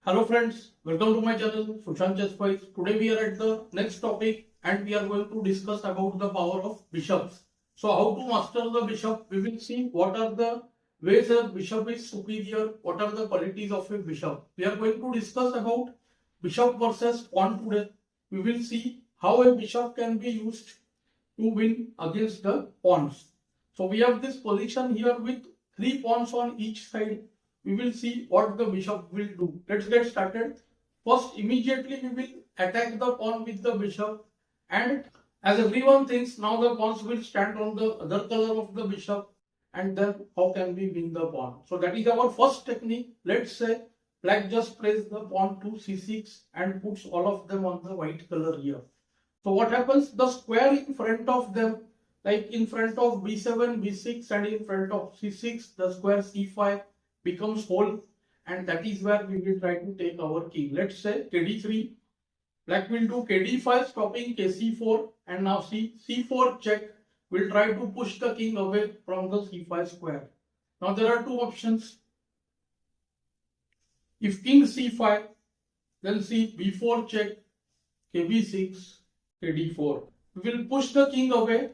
Hello friends, welcome to my channel SushantChessWise. Today we are at the next topic and we are going to discuss about the power of bishops. So how to master the bishop? We will see what are the ways a bishop is superior, what are the qualities of a bishop. We are going to discuss about bishop versus pawn today. We will see how a bishop can be used to win against the pawns. So we have this position here with 3 pawns on each side. We will see what the bishop will do. Let's get started. First, immediately we will attack the pawn with the bishop, and as everyone thinks, now the pawns will stand on the other color of the bishop, and then how can we win the pawn? So that is our first technique. Let's say black just plays the pawn to c6 and puts all of them on the white color here. So what happens? The square in front of them, like in front of b7, b6 and in front of c6, the square c5 becomes whole, and that is where we will try to take our king. Let's say kd3, black will do kd5 stopping kc4, and now c4 check. We'll try to push the king away from the c5 square. Now there are two options. If king c5, then see b4 check, kb6, kd4. We will push the king away,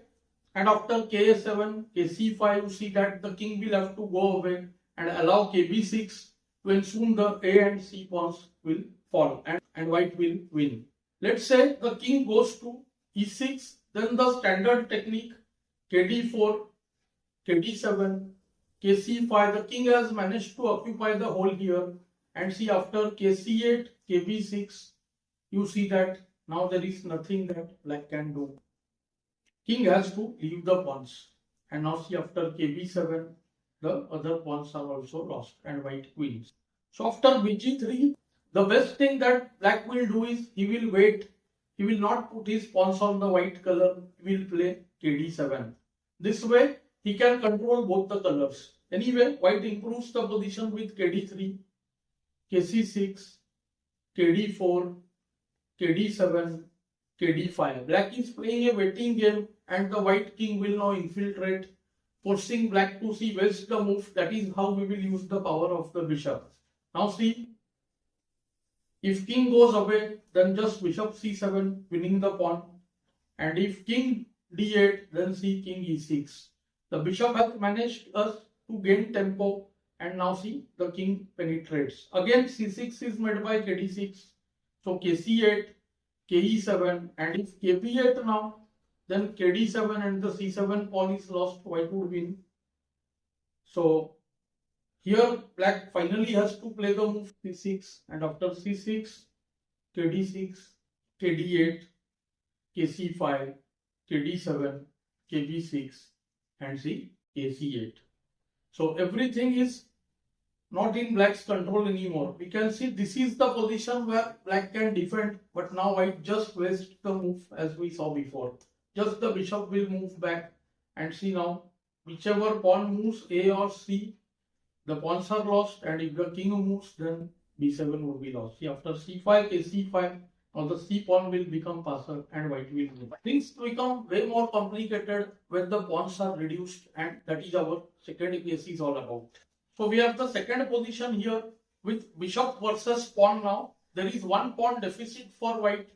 and after k7, kc5, you see that the king will have to go away and allow kb6, when soon the a and c pawns will fall and white will win. Let's say the king goes to e6, then the standard technique kd4, kd7, kc5, the king has managed to occupy the hole here, and see after kc8, kb6, you see that now there is nothing that black can do. King has to leave the pawns, and now see after kb7, the other pawns are also lost and white wins. So after bg3, the best thing that black will do is he will wait. He will not put his pawns on the white color. He will play kd7. This way he can control both the colors. Anyway, white improves the position with kd3, kc6, kd4, kd7, kd5. Black is playing a waiting game, and the white king will now infiltrate, forcing black to see waste the move. That is how we will use the power of the bishop. Now see, if king goes away, then just bishop c7, winning the pawn. And if king d8, then see king e6. The bishop has managed us to gain tempo, and now see the king penetrates. Again c6 is made by kd6. So kc8, ke7, and if kb8 now, then kd7 and the c7 pawn is lost, white would win. So here black finally has to play the move c6, and after c6, kd6, kd8, kc5, kd7, kb6, and see kc8. So everything is not in black's control anymore. We can see this is the position where black can defend, but now white just wastes the move as we saw before. Just the bishop will move back, and see now whichever pawn moves, A or C, the pawns are lost, and if the king moves, then b7 would be lost. See, after c5, kc5, now the c pawn will become passer and white will move. Things become way more complicated when the pawns are reduced, and that is our second case is all about. So we have the second position here with bishop versus pawn now. There is one pawn deficit for white,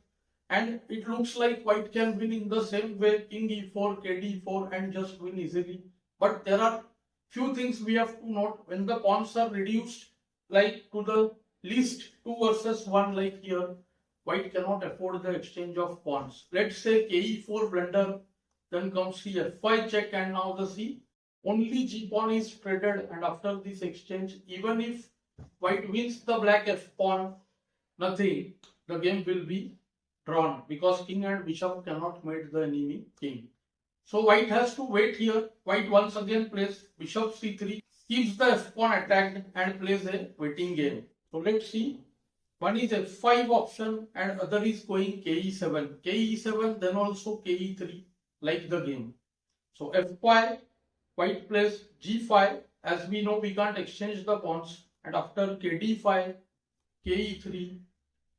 and it looks like white can win in the same way, king e4, kd4, and just win easily. But there are few things we have to note. When the pawns are reduced, like to the least 2 versus 1, like here, white cannot afford the exchange of pawns. Let's say ke4 blunder, then comes f5 check, and now the c. Only g pawn is traded, and after this exchange, even if white wins the black f pawn, nothing. The game will be drawn because king and bishop cannot mate the enemy king. So white has to wait here. White once again plays bishop c3, keeps the f pawn attacked, and plays a waiting game. So let's see. One is f5 option and other is going ke7. Ke7, then also ke3, like the game. So f5, white plays g5. As we know, we can't exchange the pawns. And after kd5, ke3,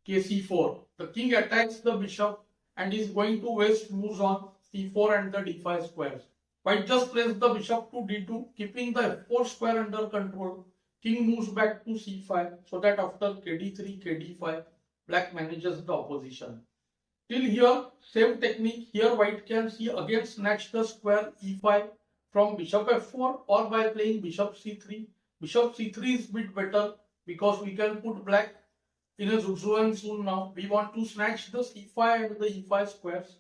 kc4, the king attacks the bishop and is going to waste moves on c4 and the d5 squares. White just plays the bishop to d2, keeping the f4 square under control. king moves back to c5, so that after kd3, kd5, black manages the opposition. Till here, same technique. Here white can see again snatch the square e5 from bishop f4 or by playing bishop c3. Bishop c3 is bit better because we can put black in a zugzwang soon now. We want to snatch the c5 and the e5 squares.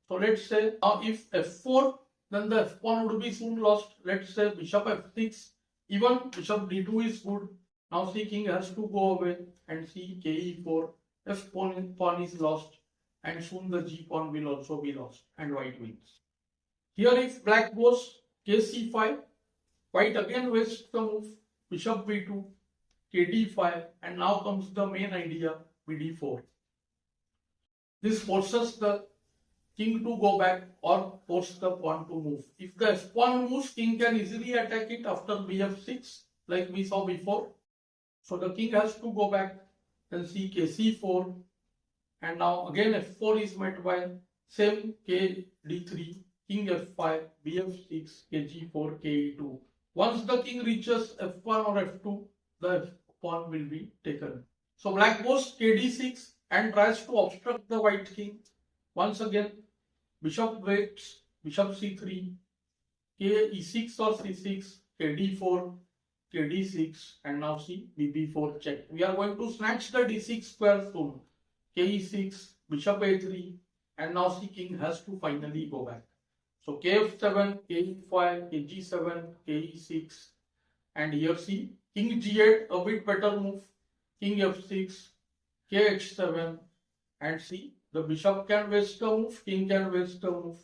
So let's say now if f4, then the f pawn would be soon lost. Let's say bishop f6, even bishop d2 is good. Now see king has to go away and see ke4, f pawn is lost and soon the g pawn will also be lost and white wins. Here if black goes kc5, white again wastes the move, bishop b2, kd5, and now comes the main idea, bd4. This forces the king to go back or force the pawn to move. If the f pawn moves, king can easily attack it after bf6 like we saw before. So the king has to go back, then see kc4, and now again f4 is met by same kd3, king f5, bf6, kg4, ke2. Once the king reaches f1 or f2, the f pawn will be taken. So black goes kd6 and tries to obstruct the white king. Once again, bishop waits, bishop c3, k e6 or c6, kd4, kd6, and now see bb4 check. We are going to snatch the d6 square soon. ke6, bishop a3, and now see king has to finally go back. So kf7, ke5, kg7, ke6, and here see king g8, a bit better move, king f6, kh7, and see the bishop can waste a move, king can waste a move,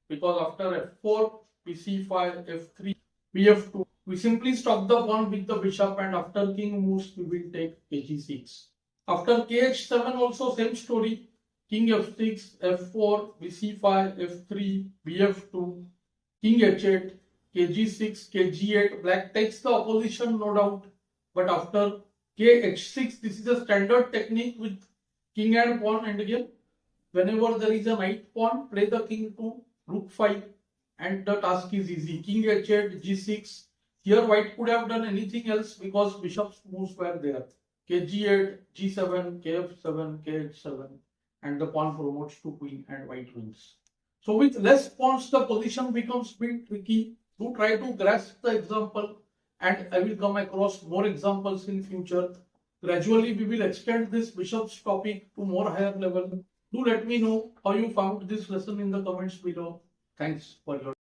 because after f4, bc5, f3, bf2, we simply stop the pawn with the bishop, and after king moves, we will take kg6. After kh7 also same story, king f6, f4, bc5, f3, bf2, king h8, kg6, kg8, black takes the opposition no doubt, but after kh6, this is a standard technique with king and pawn, and again whenever there is a knight pawn, play the king to rook 5 and the task is easy. King h8, g6, here white could have done anything else because bishop's moves were there. kg8, g7, kf7, kh7, and the pawn promotes to queen and white wins. So with less pawns, the position becomes a bit tricky. Do try to grasp the example, and I will come across more examples in future. Gradually, we will extend this bishop's topic to more higher level. Do let me know how you found this lesson in the comments below. Thanks for your